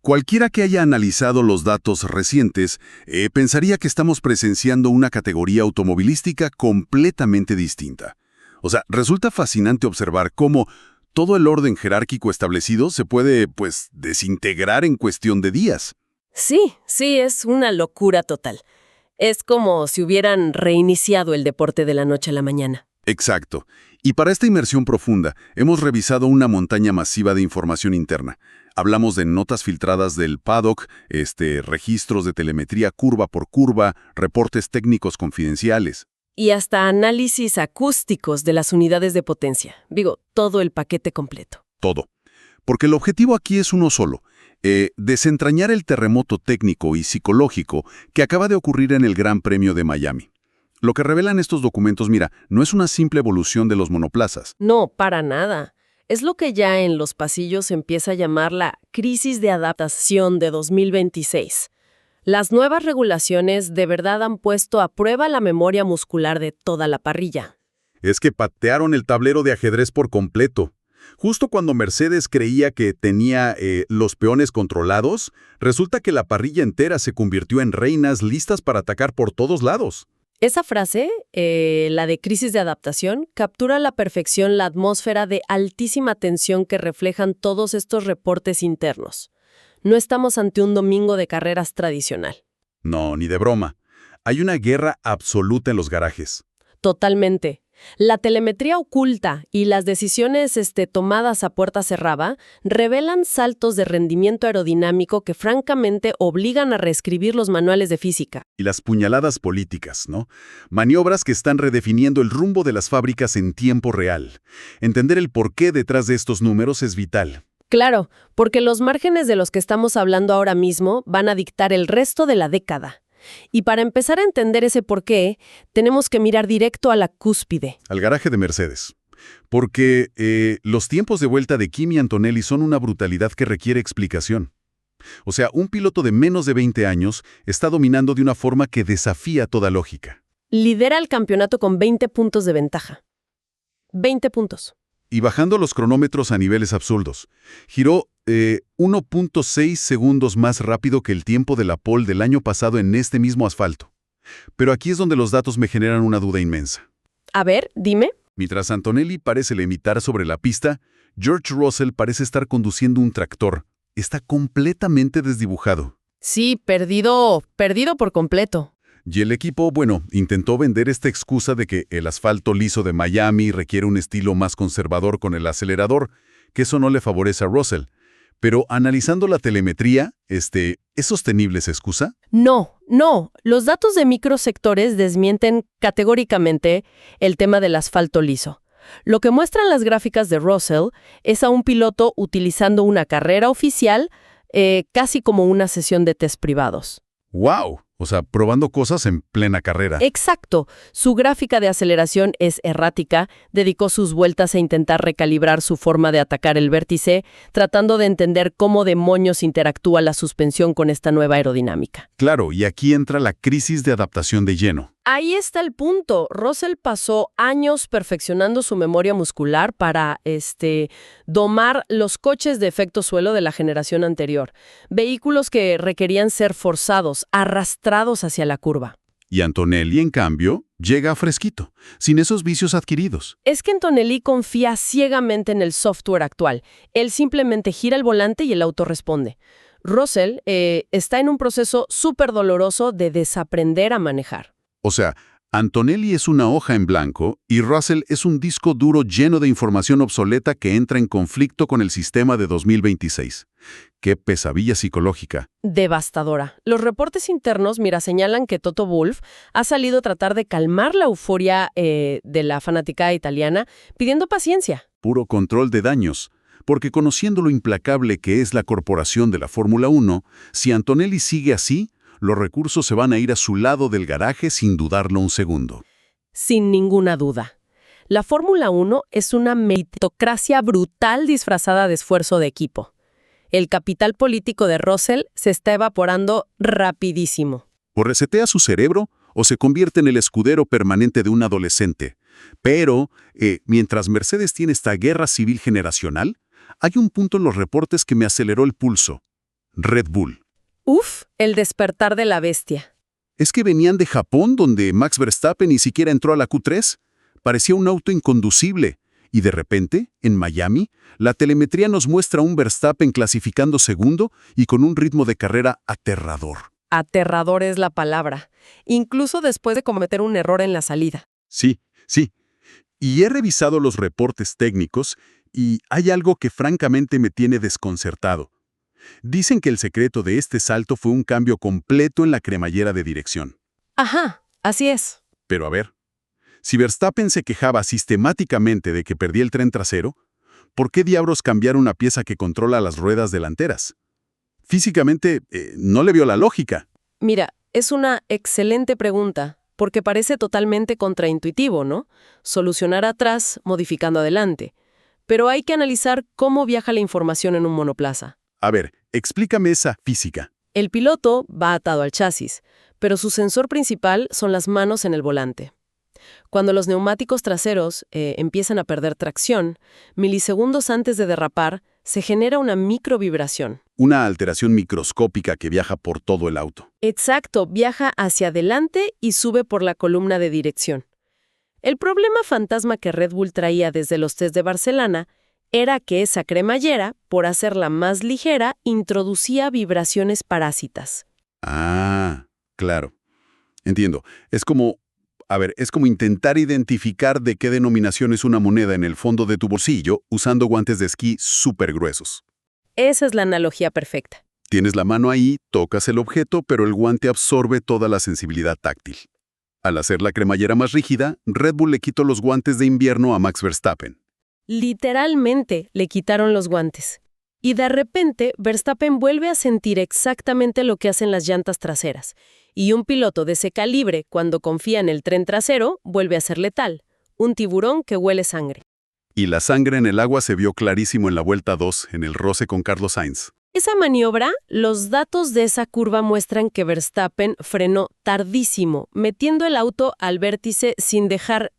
Cualquiera que haya analizado los datos recientes pensaría que estamos presenciando una categoría automovilística completamente distinta. O sea, resulta fascinante observar cómo todo el orden jerárquico establecido se puede, desintegrar en cuestión de días. Sí, es una locura total. Es como si hubieran reiniciado el deporte de la noche a la mañana. Exacto. Y para esta inmersión profunda, hemos revisado una montaña masiva de información interna. Hablamos de notas filtradas del paddock, registros de telemetría curva por curva, reportes técnicos confidenciales. Y hasta análisis acústicos de las unidades de potencia. Digo, todo el paquete completo. Todo. Porque el objetivo aquí es uno solo. Desentrañar el terremoto técnico y psicológico que acaba de ocurrir en el Gran Premio de Miami. Lo que revelan estos documentos, mira, no es una simple evolución de los monoplazas. No, para nada. Es lo que ya en los pasillos se empieza a llamar la crisis de adaptación de 2026. Las nuevas regulaciones de verdad han puesto a prueba la memoria muscular de toda la parrilla. Es que patearon el tablero de ajedrez por completo. Justo cuando Mercedes creía que tenía los peones controlados, resulta que la parrilla entera se convirtió en reinas listas para atacar por todos lados. Esa frase, la de crisis de adaptación, captura a la perfección la atmósfera de altísima tensión que reflejan todos estos reportes internos. No estamos ante un domingo de carreras tradicional. No, ni de broma. Hay una guerra absoluta en los garajes. Totalmente. La telemetría oculta y las decisiones tomadas a puerta cerrada revelan saltos de rendimiento aerodinámico que francamente obligan a reescribir los manuales de física. Y las puñaladas políticas, ¿no? Maniobras que están redefiniendo el rumbo de las fábricas en tiempo real. Entender el porqué detrás de estos números es vital. Claro, porque los márgenes de los que estamos hablando ahora mismo van a dictar el resto de la década. Y para empezar a entender ese porqué, tenemos que mirar directo a la cúspide. Al garaje de Mercedes. Porque los tiempos de vuelta de Kimi Antonelli son una brutalidad que requiere explicación. O sea, un piloto de menos de 20 años está dominando de una forma que desafía toda lógica. Lidera el campeonato con 20 puntos de ventaja. 20 puntos. Y bajando los cronómetros a niveles absurdos. Giró 1.6 segundos más rápido que el tiempo de la pole del año pasado en este mismo asfalto. Pero aquí es donde los datos me generan una duda inmensa. A ver, dime. Mientras Antonelli parece limitar sobre la pista, George Russell parece estar conduciendo un tractor. Está completamente desdibujado. Sí, perdido por completo. Y el equipo, intentó vender esta excusa de que el asfalto liso de Miami requiere un estilo más conservador con el acelerador, que eso no le favorece a Russell. Pero analizando la telemetría, ¿es sostenible esa excusa? No. Los datos de microsectores desmienten categóricamente el tema del asfalto liso. Lo que muestran las gráficas de Russell es a un piloto utilizando una carrera oficial casi como una sesión de test privados. ¡Wow! O sea, probando cosas en plena carrera. Exacto. Su gráfica de aceleración es errática, dedicó sus vueltas a intentar recalibrar su forma de atacar el vértice, tratando de entender cómo demonios interactúa la suspensión con esta nueva aerodinámica. Claro, y aquí entra la crisis de adaptación de lleno. Ahí está el punto. Russell pasó años perfeccionando su memoria muscular para, domar los coches de efecto suelo de la generación anterior. Vehículos que requerían ser forzados, arrastrados hacia la curva. Y Antonelli, en cambio, llega fresquito, sin esos vicios adquiridos. Es que Antonelli confía ciegamente en el software actual. Él simplemente gira el volante y el auto responde. Russell está en un proceso súper doloroso de desaprender a manejar. O sea, Antonelli es una hoja en blanco y Russell es un disco duro lleno de información obsoleta que entra en conflicto con el sistema de 2026. ¡Qué pesadilla psicológica! Devastadora. Los reportes internos, señalan que Toto Wolff ha salido a tratar de calmar la euforia de la fanaticada italiana, pidiendo paciencia. Puro control de daños. Porque conociendo lo implacable que es la corporación de la Fórmula 1, si Antonelli sigue así, los recursos se van a ir a su lado del garaje sin dudarlo un segundo. Sin ninguna duda. La Fórmula 1 es una meritocracia brutal disfrazada de esfuerzo de equipo. El capital político de Russell se está evaporando rapidísimo. O resetea su cerebro o se convierte en el escudero permanente de un adolescente. Pero, mientras Mercedes tiene esta guerra civil generacional, hay un punto en los reportes que me aceleró el pulso. Red Bull. Uf, el despertar de la bestia. Es que venían de Japón, donde Max Verstappen ni siquiera entró a la Q3. Parecía un auto inconducible. Y de repente, en Miami, la telemetría nos muestra a un Verstappen clasificando segundo y con un ritmo de carrera aterrador. Aterrador es la palabra, incluso después de cometer un error en la salida. Sí, sí. Y he revisado los reportes técnicos y hay algo que francamente me tiene desconcertado. Dicen que el secreto de este salto fue un cambio completo en la cremallera de dirección. Ajá, así es. Pero a ver, si Verstappen se quejaba sistemáticamente de que perdía el tren trasero, ¿por qué diablos cambiar una pieza que controla las ruedas delanteras? Físicamente, no le vio la lógica. Mira, es una excelente pregunta, porque parece totalmente contraintuitivo, ¿no? Solucionar atrás, modificando adelante. Pero hay que analizar cómo viaja la información en un monoplaza. A ver, explícame esa física. El piloto va atado al chasis, pero su sensor principal son las manos en el volante. Cuando los neumáticos traseros empiezan a perder tracción, milisegundos antes de derrapar, se genera una microvibración. Una alteración microscópica que viaja por todo el auto. Exacto, viaja hacia adelante y sube por la columna de dirección. El problema fantasma que Red Bull traía desde los test de Barcelona era que esa cremallera, por hacerla más ligera, introducía vibraciones parásitas. Ah, claro. Entiendo. Es como intentar identificar de qué denominación es una moneda en el fondo de tu bolsillo usando guantes de esquí súper gruesos. Esa es la analogía perfecta. Tienes la mano ahí, tocas el objeto, pero el guante absorbe toda la sensibilidad táctil. Al hacer la cremallera más rígida, Red Bull le quitó los guantes de invierno a Max Verstappen. Literalmente le quitaron los guantes. Y de repente, Verstappen vuelve a sentir exactamente lo que hacen las llantas traseras. Y un piloto de ese calibre, cuando confía en el tren trasero, vuelve a ser letal. Un tiburón que huele sangre. Y la sangre en el agua se vio clarísimo en la vuelta 2, en el roce con Carlos Sainz. Esa maniobra, los datos de esa curva muestran que Verstappen frenó tardísimo, metiendo el auto al vértice sin dejar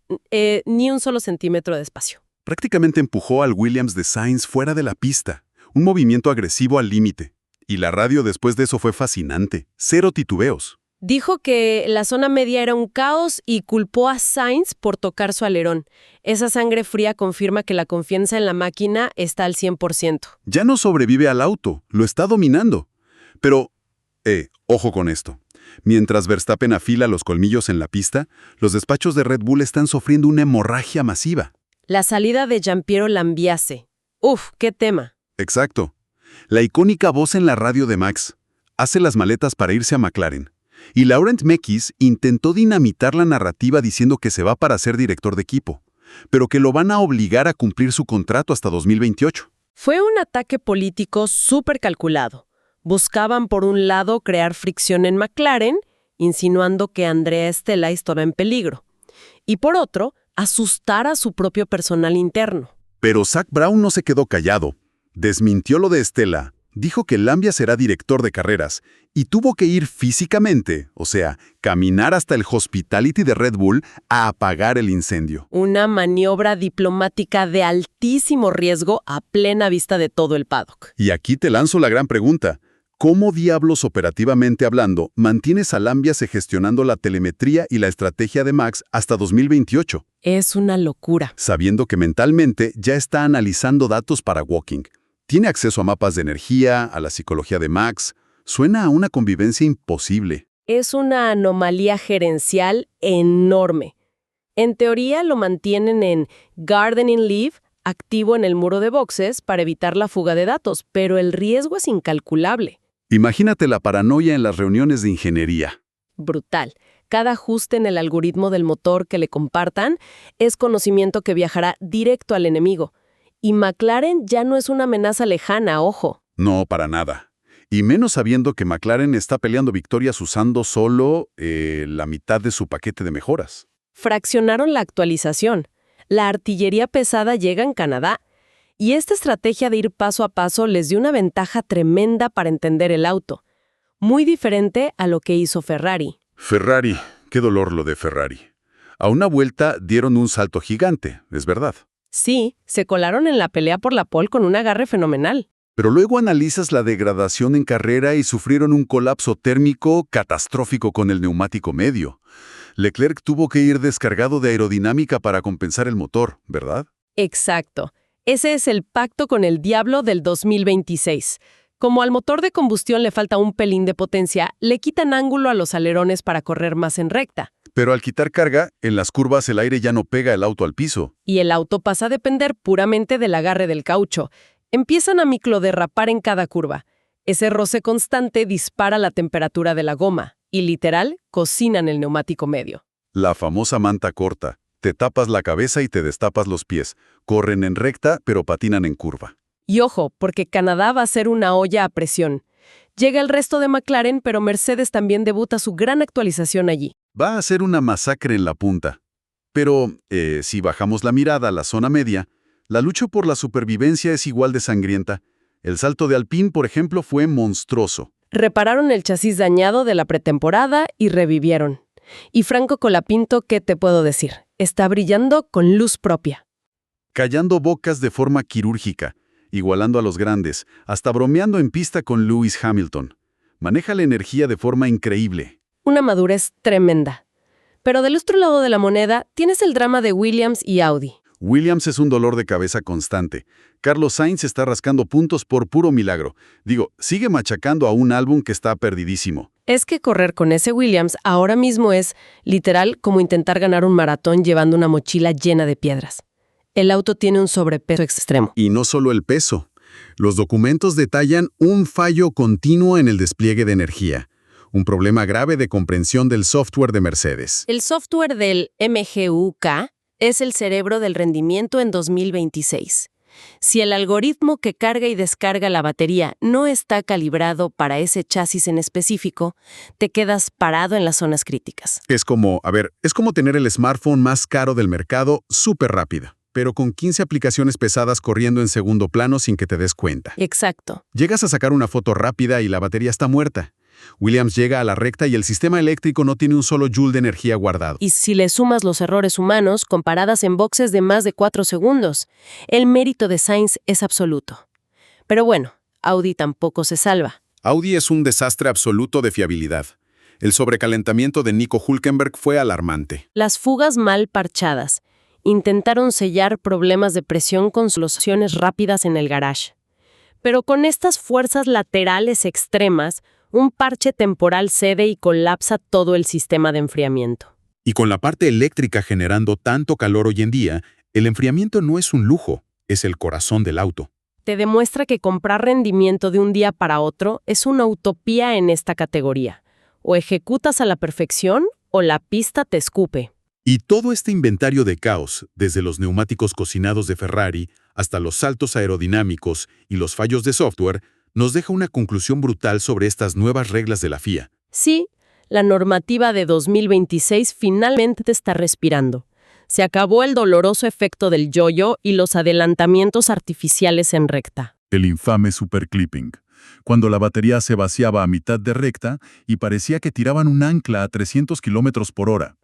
ni un solo centímetro de espacio. Prácticamente empujó al Williams de Sainz fuera de la pista. Un movimiento agresivo al límite. Y la radio después de eso fue fascinante. Cero titubeos. Dijo que la zona media era un caos y culpó a Sainz por tocar su alerón. Esa sangre fría confirma que la confianza en la máquina está al 100%. Ya no sobrevive al auto, lo está dominando. Pero, ojo con esto. Mientras Verstappen afila los colmillos en la pista, los despachos de Red Bull están sufriendo una hemorragia masiva. La salida de Giampiero Lambiase. Uf, qué tema. Exacto. La icónica voz en la radio de Max hace las maletas para irse a McLaren. Y Laurent Mekies intentó dinamitar la narrativa diciendo que se va para ser director de equipo, pero que lo van a obligar a cumplir su contrato hasta 2028. Fue un ataque político súper calculado. Buscaban, por un lado, crear fricción en McLaren, insinuando que Andrea Stella estaba en peligro. Y por otro, asustar a su propio personal interno. Pero Zak Brown no se quedó callado. Desmintió lo de Stella, dijo que Lambia será director de carreras y tuvo que ir físicamente, o sea, caminar hasta el hospitality de Red Bull a apagar el incendio. Una maniobra diplomática de altísimo riesgo a plena vista de todo el paddock. Y aquí te lanzo la gran pregunta. ¿Cómo diablos operativamente hablando mantienes a Lambiase gestionando la telemetría y la estrategia de Max hasta 2028? Es una locura. Sabiendo que mentalmente ya está analizando datos para Walking. Tiene acceso a mapas de energía, a la psicología de Max. Suena a una convivencia imposible. Es una anomalía gerencial enorme. En teoría lo mantienen en gardening leave, activo en el muro de boxes para evitar la fuga de datos, pero el riesgo es incalculable. Imagínate la paranoia en las reuniones de ingeniería. Brutal. Cada ajuste en el algoritmo del motor que le compartan es conocimiento que viajará directo al enemigo. Y McLaren ya no es una amenaza lejana, ojo. No, para nada. Y menos sabiendo que McLaren está peleando victorias usando solo la mitad de su paquete de mejoras. Fraccionaron la actualización. La artillería pesada llega en Canadá. Y esta estrategia de ir paso a paso les dio una ventaja tremenda para entender el auto. Muy diferente a lo que hizo Ferrari. Ferrari, qué dolor lo de Ferrari. A una vuelta dieron un salto gigante, es verdad. Sí, se colaron en la pelea por la pole con un agarre fenomenal. Pero luego analizas la degradación en carrera y sufrieron un colapso térmico catastrófico con el neumático medio. Leclerc tuvo que ir descargado de aerodinámica para compensar el motor, ¿verdad? Exacto. Ese es el pacto con el diablo del 2026. Como al motor de combustión le falta un pelín de potencia, le quitan ángulo a los alerones para correr más en recta. Pero al quitar carga, en las curvas el aire ya no pega el auto al piso. Y el auto pasa a depender puramente del agarre del caucho. Empiezan a microderrapar en cada curva. Ese roce constante dispara la temperatura de la goma y, literal, cocinan el neumático medio. La famosa manta corta. Te tapas la cabeza y te destapas los pies. Corren en recta, pero patinan en curva. Y ojo, porque Canadá va a ser una olla a presión. Llega el resto de McLaren, pero Mercedes también debuta su gran actualización allí. Va a ser una masacre en la punta. Pero, si bajamos la mirada a la zona media, la lucha por la supervivencia es igual de sangrienta. El salto de Alpine, por ejemplo, fue monstruoso. Repararon el chasis dañado de la pretemporada y revivieron. Y Franco Colapinto, ¿qué te puedo decir? Está brillando con luz propia. Callando bocas de forma quirúrgica, igualando a los grandes, hasta bromeando en pista con Lewis Hamilton. Maneja la energía de forma increíble. Una madurez tremenda. Pero del otro lado de la moneda tienes el drama de Williams y Audi. Williams es un dolor de cabeza constante. Carlos Sainz está rascando puntos por puro milagro. Sigue machacando a un álbum que está perdidísimo. Es que correr con ese Williams ahora mismo es, literal, como intentar ganar un maratón llevando una mochila llena de piedras. El auto tiene un sobrepeso extremo. Y no solo el peso. Los documentos detallan un fallo continuo en el despliegue de energía. Un problema grave de comprensión del software de Mercedes. El software del MGUK es el cerebro del rendimiento en 2026. Si el algoritmo que carga y descarga la batería no está calibrado para ese chasis en específico, te quedas parado en las zonas críticas. Es como tener el smartphone más caro del mercado súper rápido, pero con 15 aplicaciones pesadas corriendo en segundo plano sin que te des cuenta. Exacto. Llegas a sacar una foto rápida y la batería está muerta. Williams llega a la recta y el sistema eléctrico no tiene un solo joule de energía guardado. Y si le sumas los errores humanos, comparadas en boxes de más de 4 segundos, el mérito de Sainz es absoluto. Pero bueno, Audi tampoco se salva. Audi es un desastre absoluto de fiabilidad. El sobrecalentamiento de Nico Hülkenberg fue alarmante. Las fugas mal parchadas. Intentaron sellar problemas de presión con soluciones rápidas en el garage. Pero con estas fuerzas laterales extremas, un parche temporal cede y colapsa todo el sistema de enfriamiento. Y con la parte eléctrica generando tanto calor hoy en día, el enfriamiento no es un lujo, es el corazón del auto. Te demuestra que comprar rendimiento de un día para otro es una utopía en esta categoría. O ejecutas a la perfección o la pista te escupe. Y todo este inventario de caos, desde los neumáticos cocinados de Ferrari hasta los saltos aerodinámicos y los fallos de software, nos deja una conclusión brutal sobre estas nuevas reglas de la FIA. Sí, la normativa de 2026 finalmente está respirando. Se acabó el doloroso efecto del yo-yo y los adelantamientos artificiales en recta. El infame superclipping, cuando la batería se vaciaba a mitad de recta y parecía que tiraban un ancla a 300 km por hora.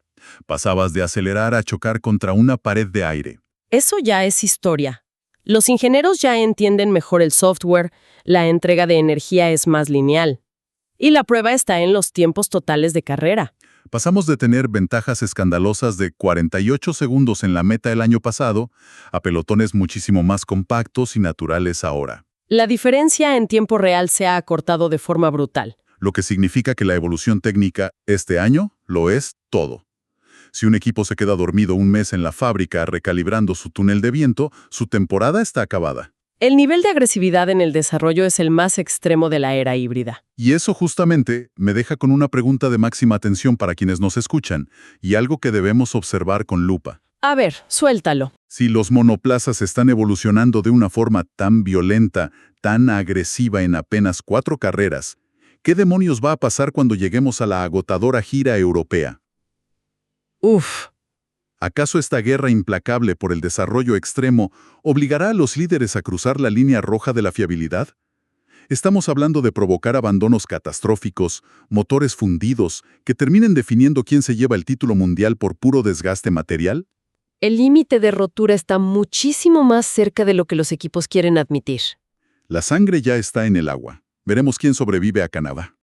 Pasabas de acelerar a chocar contra una pared de aire. Eso ya es historia. Los ingenieros ya entienden mejor el software, la entrega de energía es más lineal. Y la prueba está en los tiempos totales de carrera. Pasamos de tener ventajas escandalosas de 48 segundos en la meta el año pasado a pelotones muchísimo más compactos y naturales ahora. La diferencia en tiempo real se ha acortado de forma brutal. Lo que significa que la evolución técnica este año lo es todo. Si un equipo se queda dormido un mes en la fábrica recalibrando su túnel de viento, su temporada está acabada. El nivel de agresividad en el desarrollo es el más extremo de la era híbrida. Y eso justamente me deja con una pregunta de máxima atención para quienes nos escuchan, y algo que debemos observar con lupa. A ver, suéltalo. Si los monoplazas están evolucionando de una forma tan violenta, tan agresiva en apenas 4 carreras, ¿qué demonios va a pasar cuando lleguemos a la agotadora gira europea? Uf. ¿Acaso esta guerra implacable por el desarrollo extremo obligará a los líderes a cruzar la línea roja de la fiabilidad? Estamos hablando de provocar abandonos catastróficos, motores fundidos, que terminen definiendo quién se lleva el título mundial por puro desgaste material. El límite de rotura está muchísimo más cerca de lo que los equipos quieren admitir. La sangre ya está en el agua. Veremos quién sobrevive a Canadá.